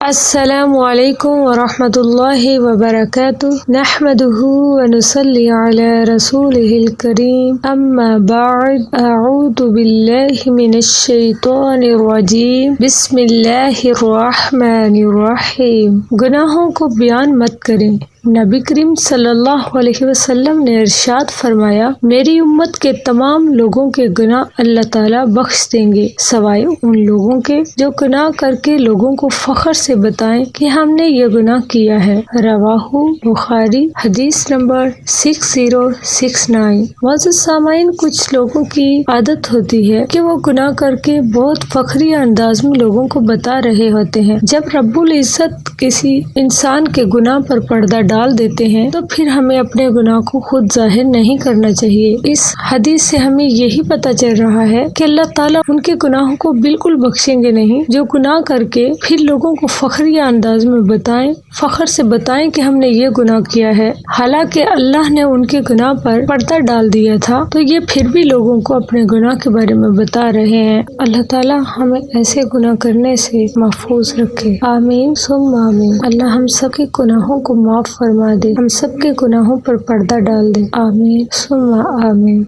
السلام علیکم ورحمۃ اللہ وبرکاتہ نحمده ونصلی علی رسولہ الکریم اما بعد اعوذ باللہ من الشیطان الرجیم بسم اللہ الرحمن الرحیم۔ گناہوں کو بیان مت کریں۔ نبی کریم صلی اللہ علیہ وسلم نے ارشاد فرمایا، میری امت کے تمام لوگوں کے گناہ اللہ تعالیٰ بخش دیں گے سوائے ان لوگوں کے جو گناہ کر کے لوگوں کو فخر سے بتائیں کہ ہم نے یہ گناہ کیا ہے۔ رواہ بخاری، حدیث نمبر 6069۔ معزز سامعین، کچھ لوگوں کی عادت ہوتی ہے کہ وہ گناہ کر کے بہت فخری انداز میں لوگوں کو بتا رہے ہوتے ہیں۔ جب رب العزت کسی انسان کے گناہ پر پردہ ڈال دیتے ہیں تو پھر ہمیں اپنے گناہ کو خود ظاہر نہیں کرنا چاہیے۔ اس حدیث سے ہمیں یہی پتہ چل رہا ہے کہ اللہ تعالیٰ ان کے گناہوں کو بالکل بخشیں گے نہیں جو گناہ کر کے پھر لوگوں کو فخری انداز میں بتائیں، فخر سے بتائیں کہ ہم نے یہ گناہ کیا ہے، حالانکہ اللہ نے ان کے گناہ پر پردہ ڈال دیا تھا، تو یہ پھر بھی لوگوں کو اپنے گناہ کے بارے میں بتا رہے ہیں۔ اللہ تعالیٰ ہمیں ایسے گناہ کرنے سے محفوظ رکھے، آمین ثم آمین۔ اللہ ہم سب کے گناہوں کو معاف فرما دے، ہم سب کے گناہوں پر پردہ ڈال دے، آمین ثم آمین۔